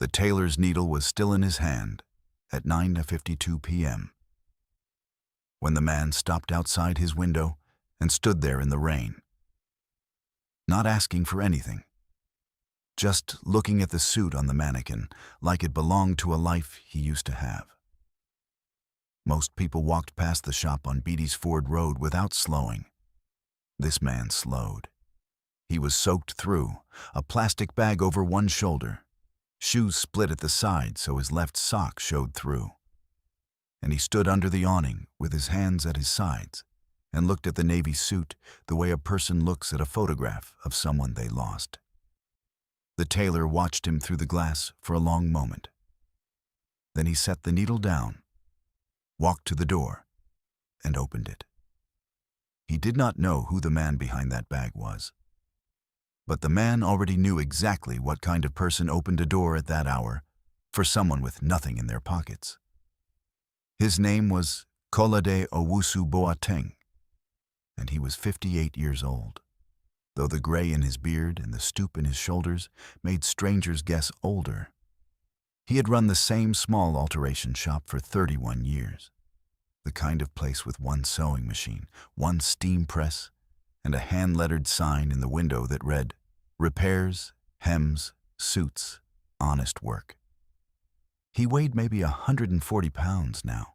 The tailor's needle was still in his hand at 9:52 p.m. when the man stopped outside his window and stood there in the rain, not asking for anything, just looking at the suit on the mannequin like it belonged to a life he used to have. Most people walked past the shop on Beatty's Ford Road without slowing. This man slowed. He was soaked through, a plastic bag over one shoulder, shoes split at the side so his left sock showed through. And he stood under the awning with his hands at his sides and looked at the navy suit the way a person looks at a photograph of someone they lost. The tailor watched him through the glass for a long moment. Then he set the needle down, walked to the door, and opened it. He did not know who the man behind that bag was. But the man already knew exactly what kind of person opened a door at that hour for someone with nothing in their pockets. His name was Kolade Owusu Boateng, and he was 58 years old, though the gray in his beard and the stoop in his shoulders made strangers guess older. He had run the same small alteration shop for 31 years, the kind of place with one sewing machine, one steam press, and a hand-lettered sign in the window that read, "Repairs, Hems, Suits, Honest Work." He weighed maybe 140 pounds now,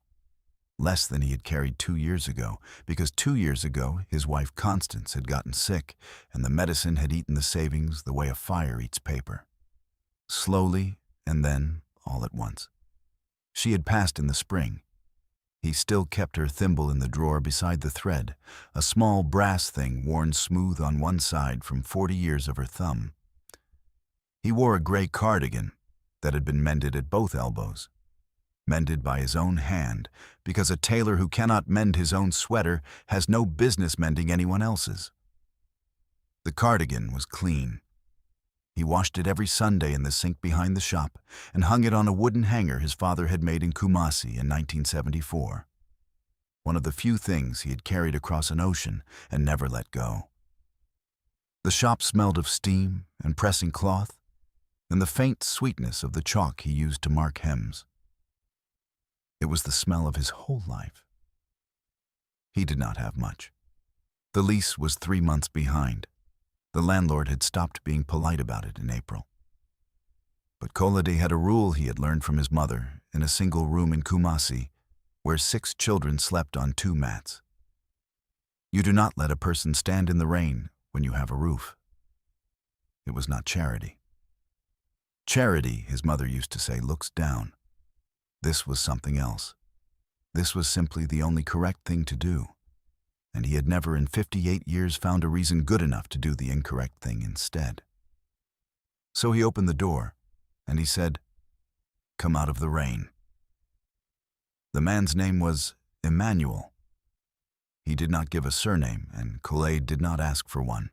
less than he had carried 2 years ago, because 2 years ago his wife Constance had gotten sick and the medicine had eaten the savings the way a fire eats paper. Slowly, and then all at once. She had passed in the spring. He still kept her thimble in the drawer beside the thread, a small brass thing worn smooth on one side from 40 years of her thumb. He wore a gray cardigan that had been mended at both elbows, mended by his own hand, because a tailor who cannot mend his own sweater has no business mending anyone else's. The cardigan was clean. He washed it every Sunday in the sink behind the shop and hung it on a wooden hanger his father had made in Kumasi in 1974. One of the few things he had carried across an ocean and never let go. The shop smelled of steam and pressing cloth and the faint sweetness of the chalk he used to mark hems. It was the smell of his whole life. He did not have much. The lease was 3 months behind. The landlord had stopped being polite about it in April. But Kolade had a rule he had learned from his mother in a single room in Kumasi, where 6 children slept on 2 mats. You do not let a person stand in the rain when you have a roof. It was not charity. Charity, his mother used to say, looks down. This was something else. This was simply the only correct thing to do. And he had never in 58 years found a reason good enough to do the incorrect thing instead. So he opened the door, and he said, "Come out of the rain." The man's name was Emmanuel. He did not give a surname, and Kolade did not ask for one.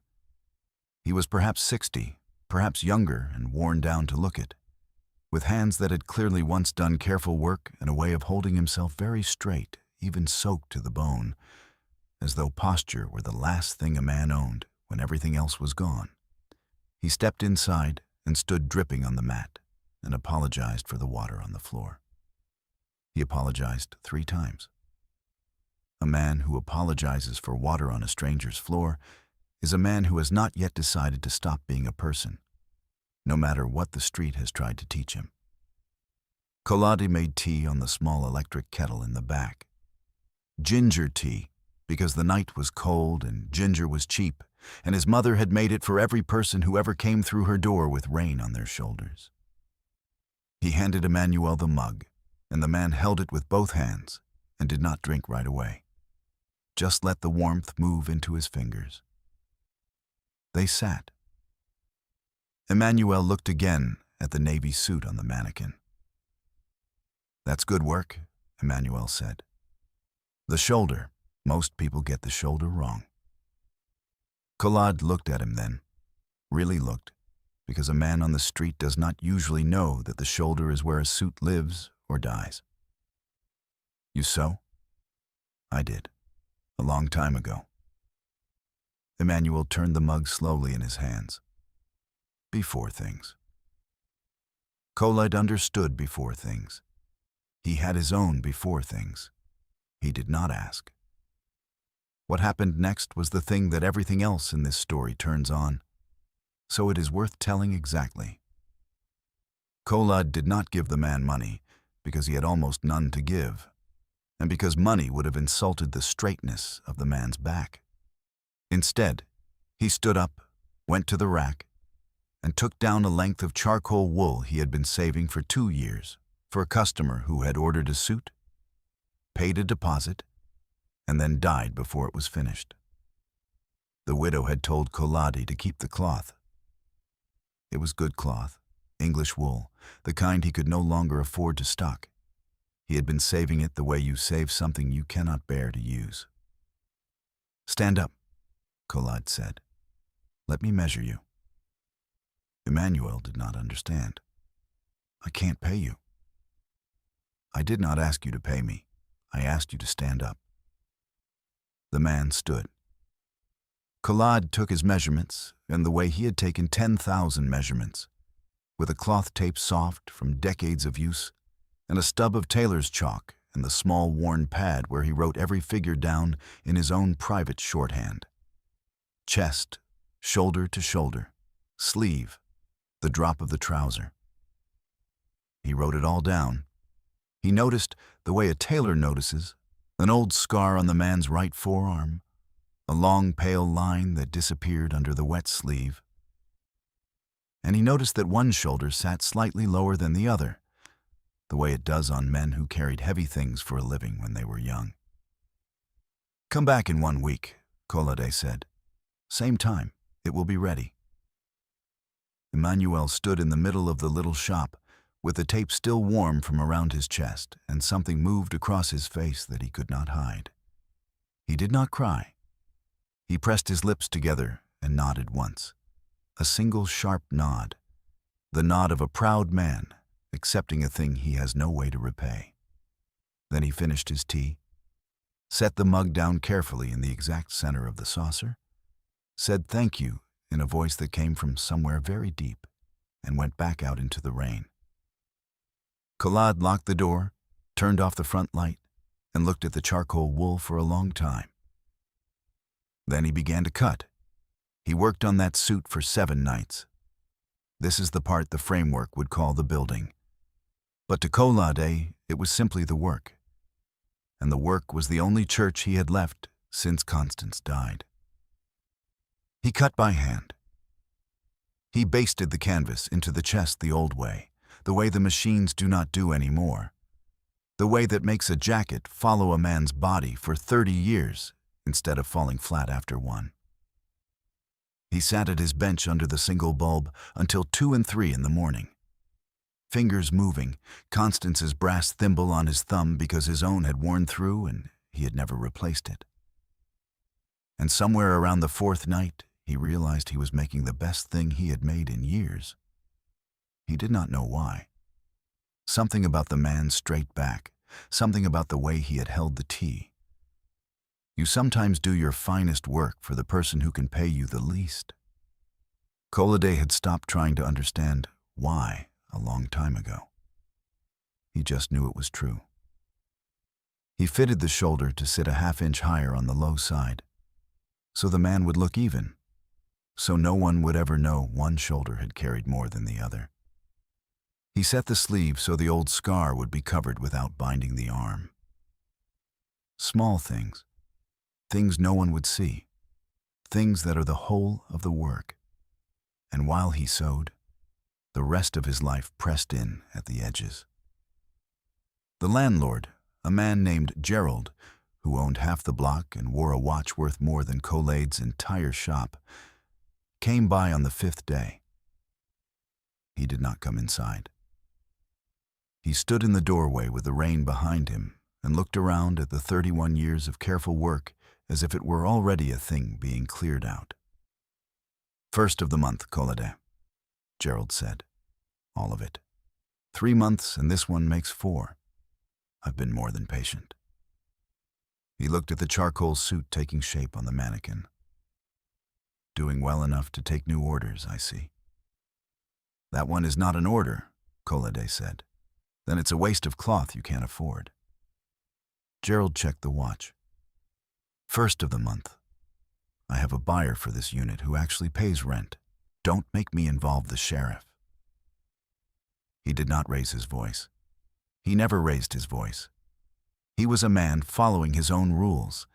He was perhaps 60, perhaps younger and worn down to look it, with hands that had clearly once done careful work and a way of holding himself very straight, even soaked to the bone, as though posture were the last thing a man owned when everything else was gone. He stepped inside and stood dripping on the mat and apologized for the water on the floor. He apologized 3 times. A man who apologizes for water on a stranger's floor is a man who has not yet decided to stop being a person, no matter what the street has tried to teach him. Kolade made tea on the small electric kettle in the back. Ginger tea, because the night was cold and ginger was cheap, and his mother had made it for every person who ever came through her door with rain on their shoulders. He handed Emmanuel the mug, and the man held it with both hands and did not drink right away. Just let the warmth move into his fingers. They sat. Emmanuel looked again at the navy suit on the mannequin. "That's good work," Emmanuel said. "The shoulder. Most people get the shoulder wrong." Kolade looked at him then, really looked, because a man on the street does not usually know that the shoulder is where a suit lives or dies. "You sew?" "I did, a long time ago." Emmanuel turned the mug slowly in his hands. "Before things." Kolad understood before things. He had his own before things. He did not ask. What happened next was the thing that everything else in this story turns on, so it is worth telling exactly. Kolad did not give the man money because he had almost none to give, and because money would have insulted the straightness of the man's back. Instead, he stood up, went to the rack, and took down a length of charcoal wool he had been saving for 2 years for a customer who had ordered a suit, paid a deposit, and then died before it was finished. The widow had told Koladi to keep the cloth. It was good cloth, English wool, the kind he could no longer afford to stock. He had been saving it the way you save something you cannot bear to use. "Stand up," Kolad said. "Let me measure you." Emmanuel did not understand. "I can't pay you." "I did not ask you to pay me. I asked you to stand up." The man stood. Kolad took his measurements in the way he had taken 10,000 measurements, with a cloth tape soft from decades of use, and a stub of tailor's chalk and the small worn pad where he wrote every figure down in his own private shorthand. Chest, shoulder to shoulder, sleeve, the drop of the trouser. He wrote it all down. He noticed the way a tailor notices an old scar on the man's right forearm, a long pale line that disappeared under the wet sleeve. And he noticed that one shoulder sat slightly lower than the other, the way it does on men who carried heavy things for a living when they were young. "Come back in 1 week," Kolade said. "Same time, it will be ready." Emmanuel stood in the middle of the little shop, with the tape still warm from around his chest, and something moved across his face that he could not hide. He did not cry. He pressed his lips together and nodded once. A single sharp nod, the nod of a proud man accepting a thing he has no way to repay. Then he finished his tea, set the mug down carefully in the exact center of the saucer, said thank you in a voice that came from somewhere very deep, and went back out into the rain. Kolad locked the door, turned off the front light, and looked at the charcoal wool for a long time. Then he began to cut. He worked on that suit for 7 nights. This is the part the framework would call the building. But to Kolade, it was simply the work. And the work was the only church he had left since Constance died. He cut by hand. He basted the canvas into the chest the old way, the way the machines do not do anymore, the way that makes a jacket follow a man's body for 30 years instead of falling flat after one. He sat at his bench under the single bulb until 2 and 3 in the morning. Fingers moving, Constance's brass thimble on his thumb because his own had worn through and he had never replaced it. And somewhere around the 4th night, he realized he was making the best thing he had made in years. He did not know why. Something about the man's straight back, something about the way he had held the tea. You sometimes do your finest work for the person who can pay you the least. Kolade had stopped trying to understand why a long time ago. He just knew it was true. He fitted the shoulder to sit a half-inch higher on the low side, so the man would look even, so no one would ever know one shoulder had carried more than the other. He set the sleeve so the old scar would be covered without binding the arm. Small things, things no one would see, things that are the whole of the work. And while he sewed, the rest of his life pressed in at the edges. The landlord, a man named Gerald, who owned half the block and wore a watch worth more than Kolade's entire shop, came by on the 5th day. He did not come inside. He stood in the doorway with the rain behind him and looked around at the 31 years of careful work as if it were already a thing being cleared out. "First of the month, Kolade," Gerald said. "All of it. 3 months and this one makes 4. I've been more than patient." He looked at the charcoal suit taking shape on the mannequin. "Doing well enough to take new orders, I see." "That one is not an order. Kolade said. Then it's a waste of cloth you can't afford. Gerald checked the watch. First of the month. I have a buyer for this unit who actually pays rent. Don't make me involve the sheriff. He did not raise his voice. He never raised his voice. He was a man following his own rules,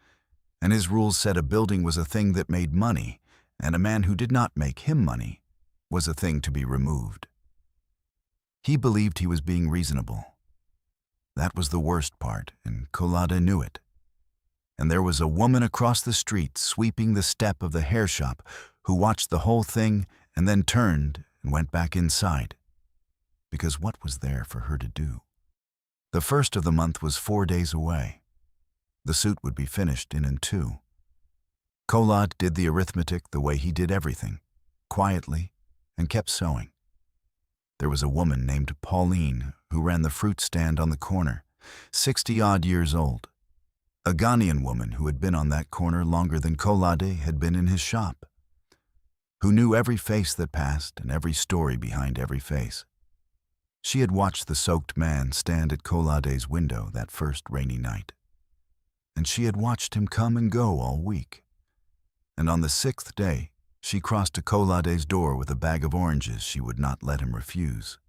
and his rules said a building was a thing that made money, and a man who did not make him money was a thing to be removed. He believed he was being reasonable. That was the worst part, and Kolade knew it. And there was a woman across the street sweeping the step of the hair shop who watched the whole thing and then turned and went back inside. Because what was there for her to do? The first of the month was 4 days away. The suit would be finished in 2. Kolade did the arithmetic the way he did everything, quietly, and kept sewing. There was a woman named Pauline who ran the fruit stand on the corner, 60-odd years old. A Ghanaian woman who had been on that corner longer than Kolade had been in his shop, who knew every face that passed and every story behind every face. She had watched the soaked man stand at Kolade's window that first rainy night, and she had watched him come and go all week. And on the 6th day, she crossed to Kolade's door with a bag of oranges she would not let him refuse.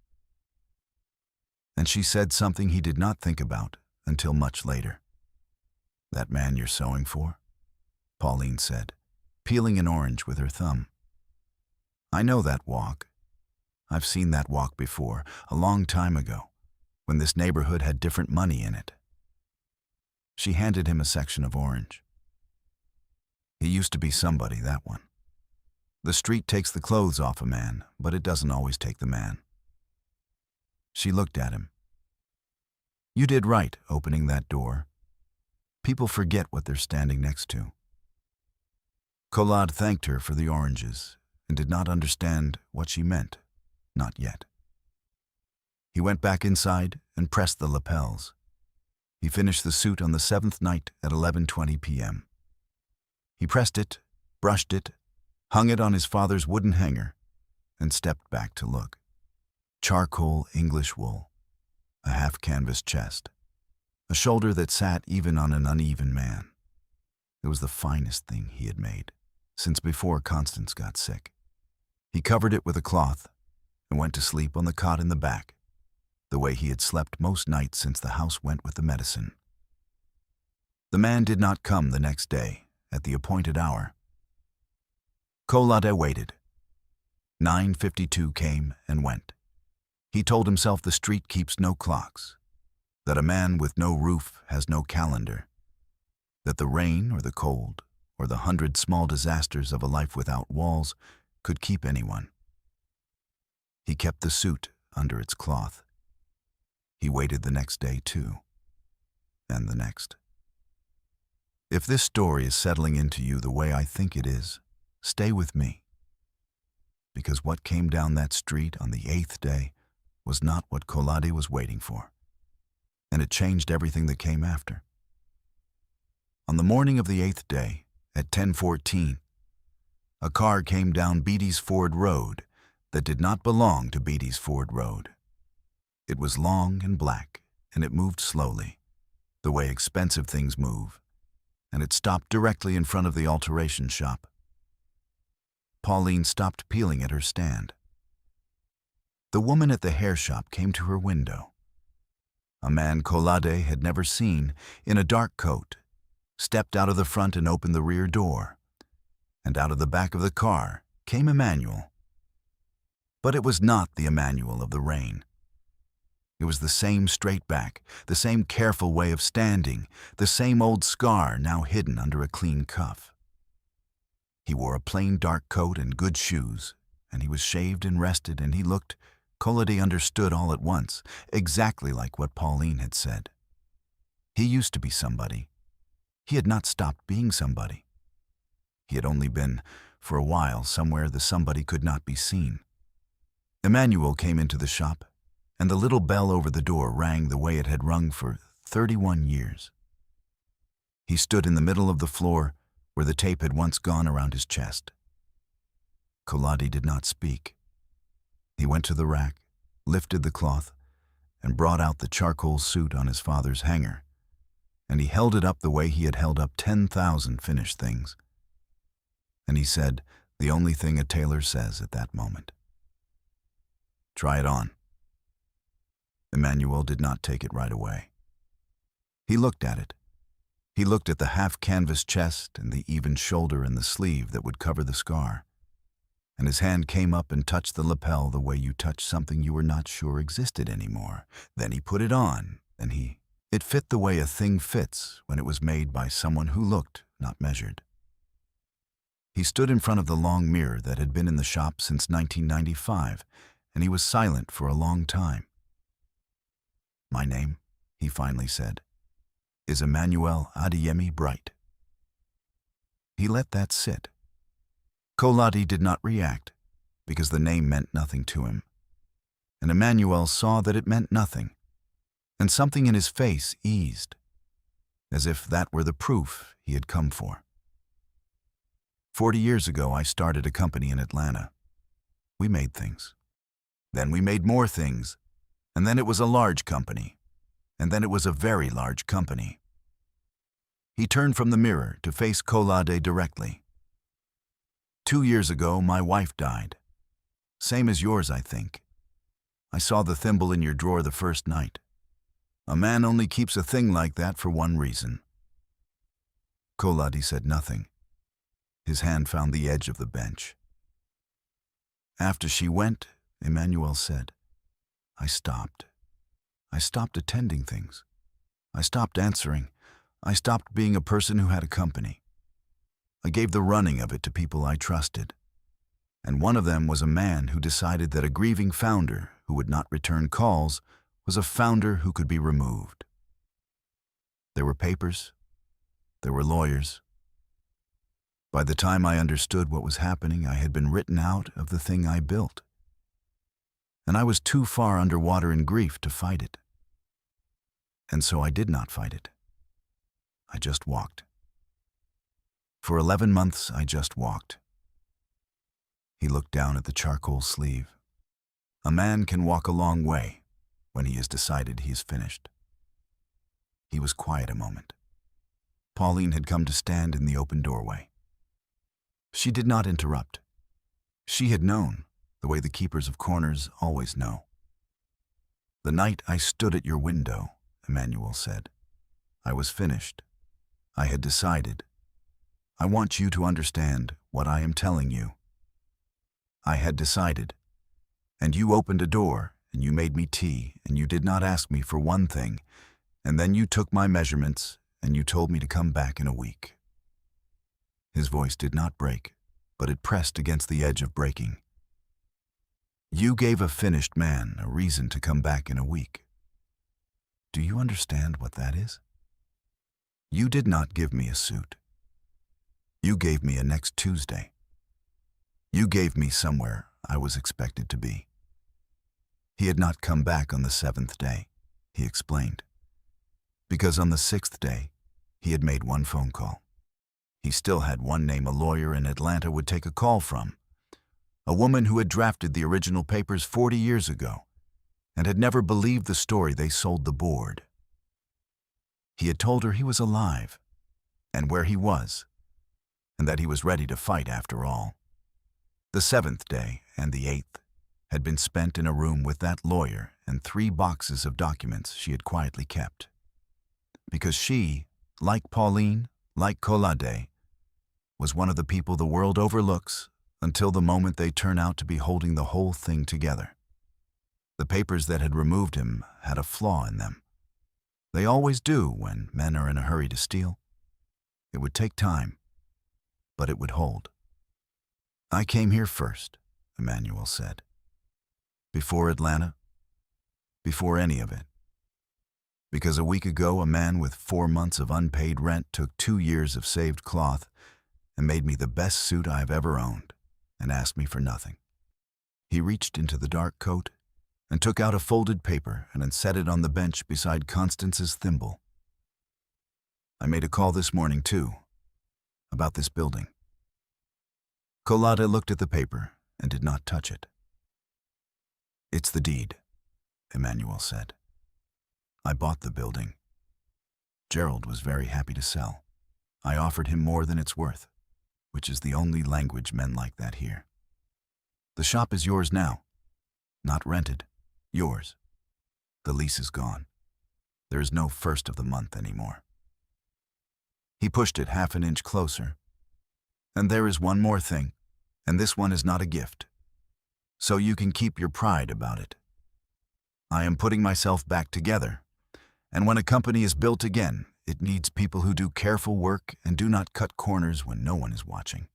And she said something he did not think about until much later. "That man you're sewing for?" Pauline said, peeling an orange with her thumb. "I know that walk. I've seen that walk before, a long time ago, when this neighborhood had different money in it." She handed him a section of orange. "He used to be somebody, that one. The street takes the clothes off a man, but it doesn't always take the man." She looked at him. "You did right opening that door. People forget what they're standing next to." Kolade thanked her for the oranges and did not understand what she meant, not yet. He went back inside and pressed the lapels. He finished the suit on the 7th night at 11:20 p.m. He pressed it, brushed it, hung it on his father's wooden hanger, and stepped back to look. Charcoal English wool, a half-canvas chest, a shoulder that sat even on an uneven man. It was the finest thing he had made, since before Constance got sick. He covered it with a cloth and went to sleep on the cot in the back, the way he had slept most nights since the house went with the medicine. The man did not come the next day, at the appointed hour. Kolade waited. 9:52 came and went. He told himself the street keeps no clocks, that a man with no roof has no calendar, that the rain or the cold or the 100 small disasters of a life without walls could keep anyone. He kept the suit under its cloth. He waited the next day too, and the next. If this story is settling into you the way I think it is, stay with me. Because what came down that street on the 8th day was not what Kolade was waiting for, and it changed everything that came after. On the morning of the 8th day, at 10:14, a car came down Beatty's Ford Road that did not belong to Beatty's Ford Road. It was long and black, and it moved slowly, the way expensive things move, and it stopped directly in front of the alteration shop. Pauline stopped peeling at her stand. The woman at the hair shop came to her window. A man Kolade had never seen, in a dark coat, stepped out of the front and opened the rear door, and out of the back of the car came Emmanuel. But it was not the Emmanuel of the rain. It was the same straight back, the same careful way of standing, the same old scar now hidden under a clean cuff. He wore a plain dark coat and good shoes, and he was shaved and rested, and he looked, Kolade understood all at once, exactly like what Pauline had said. He used to be somebody. He had not stopped being somebody. He had only been, for a while, somewhere the somebody could not be seen. Emmanuel came into the shop, and the little bell over the door rang the way it had rung for 31 years. He stood in the middle of the floor where the tape had once gone around his chest. Kolade did not speak. He went to the rack, lifted the cloth, and brought out the charcoal suit on his father's hanger, and he held it up the way he had held up 10,000 finished things. And he said the only thing a tailor says at that moment. "Try it on." Emmanuel did not take it right away. He looked at it. He looked at the half-canvas chest and the even shoulder and the sleeve that would cover the scar. And his hand came up and touched the lapel the way you touch something you were not sure existed anymore. Then he put it on, and it fit the way a thing fits when it was made by someone who looked, not measured. He stood in front of the long mirror that had been in the shop since 1995, and he was silent for a long time. "My name," he finally said, "is Emmanuel Adeyemi Bright." He let that sit. Kolade did not react, because the name meant nothing to him. And Emmanuel saw that it meant nothing, and something in his face eased, as if that were the proof he had come for. 40 years ago, I started a company in Atlanta. We made things. Then we made more things, and then it was a large company, and then it was a very large company. He turned from the mirror to face Kolade directly. 2 years ago, my wife died. Same as yours, I think. I saw the thimble in your drawer the first night. A man only keeps a thing like that for one reason. Kolade said nothing. His hand found the edge of the bench. After she went, Emmanuel said, I stopped. I stopped attending things. I stopped answering. I stopped being a person who had a company. I gave the running of it to people I trusted. And one of them was a man who decided that a grieving founder who would not return calls was a founder who could be removed. There were papers. There were lawyers. By the time I understood what was happening, I had been written out of the thing I built. And I was too far underwater in grief to fight it. And so I did not fight it. I just walked. For 11 months, I just walked. He looked down at the charcoal sleeve. A man can walk a long way when he has decided he is finished. He was quiet a moment. Pauline had come to stand in the open doorway. She did not interrupt. She had known, the way the keepers of corners always know. The night I stood at your window, Emmanuel said, I was finished. I had decided. I want you to understand what I am telling you. I had decided. And you opened a door, and you made me tea, and you did not ask me for one thing, and then you took my measurements, and you told me to come back in a week. His voice did not break, but it pressed against the edge of breaking. You gave a finished man a reason to come back in a week. Do you understand what that is? You did not give me a suit. You gave me a next Tuesday. You gave me somewhere I was expected to be. He had not come back on the 7th day, he explained, because on the 6th day, he had made one phone call. He still had one name a lawyer in Atlanta would take a call from, a woman who had drafted the original papers 40 years ago and had never believed the story they sold the board. He had told her he was alive and where he was, and that he was ready to fight after all. The 7th day and the 8th had been spent in a room with that lawyer and 3 boxes of documents she had quietly kept. Because she, like Pauline, like Kolade, was one of the people the world overlooks until the moment they turn out to be holding the whole thing together. The papers that had removed him had a flaw in them. They always do when men are in a hurry to steal. It would take time, but it would hold. I came here first, Emmanuel said. Before Atlanta, before any of it. Because a week ago, a man with 4 months of unpaid rent took 2 years of saved cloth and made me the best suit I have ever owned and asked me for nothing. He reached into the dark coat and took out a folded paper and then set it on the bench beside Constance's thimble. I made a call this morning, too, about this building. Kolade looked at the paper and did not touch it. It's the deed, Emmanuel said. I bought the building. Gerald was very happy to sell. I offered him more than it's worth, which is the only language men like that hear. The shop is yours now. Not rented, yours. The lease is gone. There is no first of the month anymore. He pushed it half an inch closer. And there is one more thing, and this one is not a gift. So you can keep your pride about it. I am putting myself back together, and when a company is built again, it needs people who do careful work and do not cut corners when no one is watching.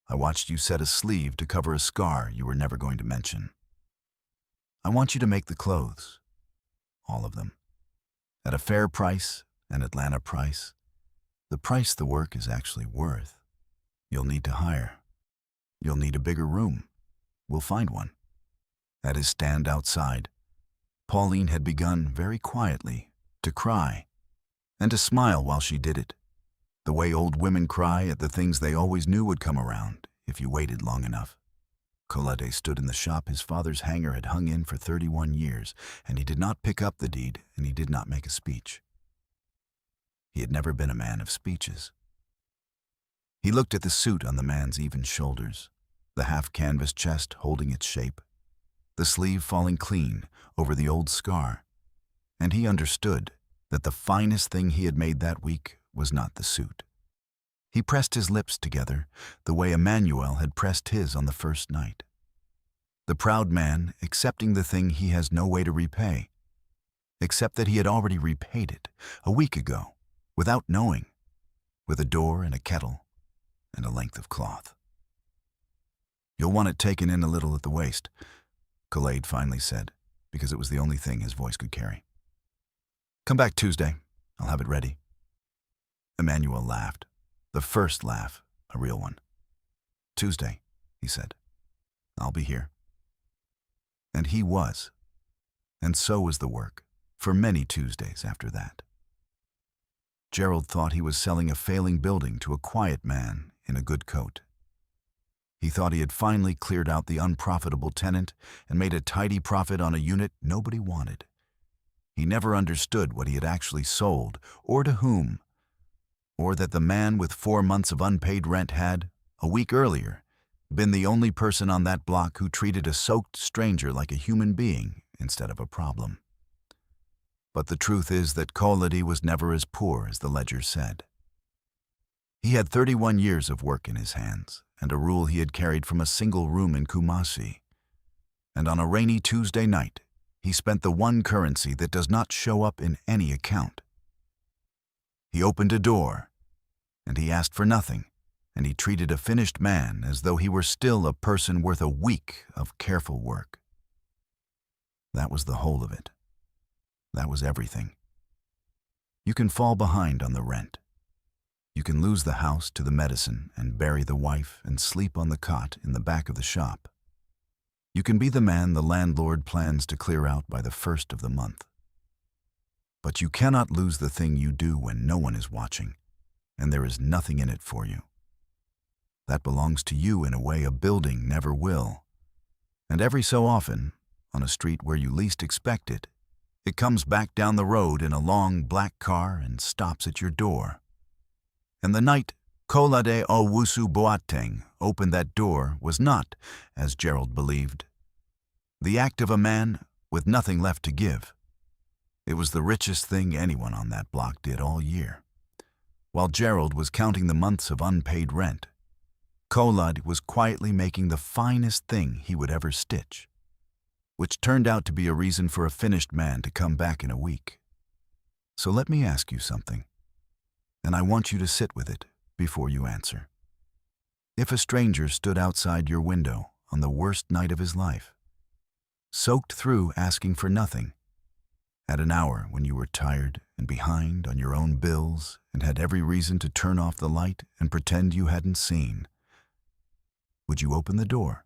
I watched you set a sleeve to cover a scar you were never going to mention. I want you to make the clothes, all of them, at a fair price, an Atlanta price, the price the work is actually worth. You'll need to hire. You'll need a bigger room. We'll find one. At his stand outside, Pauline had begun very quietly to cry and to smile while she did it, the way old women cry at the things they always knew would come around if you waited long enough. Kolade stood in the shop his father's hanger had hung in for 31 years, and he did not pick up the deed, and he did not make a speech. He had never been a man of speeches. He looked at the suit on the man's even shoulders, the half-canvas chest holding its shape, the sleeve falling clean over the old scar, and he understood that the finest thing he had made that week was not the suit. He pressed his lips together the way Emmanuel had pressed his on the first night. The proud man accepting the thing he has no way to repay, except that he had already repaid it a week ago, without knowing, with a door and a kettle and a length of cloth. You'll want it taken in a little at the waist, Kolade finally said, because it was the only thing his voice could carry. Come back Tuesday. I'll have it ready. Emmanuel laughed, the first laugh, a real one. Tuesday, he said. I'll be here. And he was. And so was the work, for many Tuesdays after that. Gerald thought he was selling a failing building to a quiet man in a good coat. He thought he had finally cleared out the unprofitable tenant and made a tidy profit on a unit nobody wanted. He never understood what he had actually sold, or to whom, or that the man with 4 months of unpaid rent had, a week earlier, been the only person on that block who treated a soaked stranger like a human being instead of a problem. But the truth is that Kolade was never as poor as the ledger said. He had 31 years of work in his hands, and a rule he had carried from a single room in Kumasi. And on a rainy Tuesday night, he spent the one currency that does not show up in any account. He opened a door, and he asked for nothing, and he treated a finished man as though he were still a person worth a week of careful work. That was the whole of it. That was everything. You can fall behind on the rent. You can lose the house to the medicine and bury the wife and sleep on the cot in the back of the shop. You can be the man the landlord plans to clear out by the first of the month. But you cannot lose the thing you do when no one is watching, and there is nothing in it for you. That belongs to you in a way a building never will. And every so often, on a street where you least expect it, it comes back down the road in a long black car and stops at your door. And the night Kolade Owusu Boateng opened that door was not, as Gerald believed, the act of a man with nothing left to give. It was the richest thing anyone on that block did all year. While Gerald was counting the months of unpaid rent, Kolade was quietly making the finest thing he would ever stitch, which turned out to be a reason for a finished man to come back in a week. So let me ask you something, and I want you to sit with it before you answer. If a stranger stood outside your window on the worst night of his life, soaked through asking for nothing, at an hour when you were tired and behind on your own bills and had every reason to turn off the light and pretend you hadn't seen, would you open the door?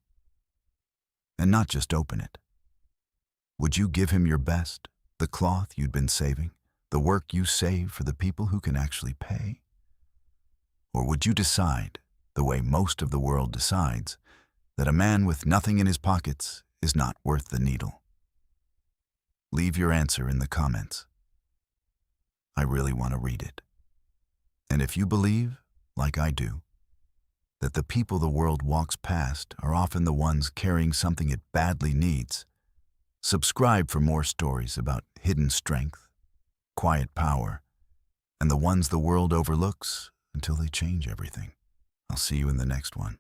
And not just open it. Would you give him your best, the cloth you'd been saving, the work you save for the people who can actually pay? Or would you decide, the way most of the world decides, that a man with nothing in his pockets is not worth the needle? Leave your answer in the comments. I really want to read it. And if you believe, like I do, that the people the world walks past are often the ones carrying something it badly needs, subscribe for more stories about hidden strength, quiet power, and the ones the world overlooks until they change everything. I'll see you in the next one.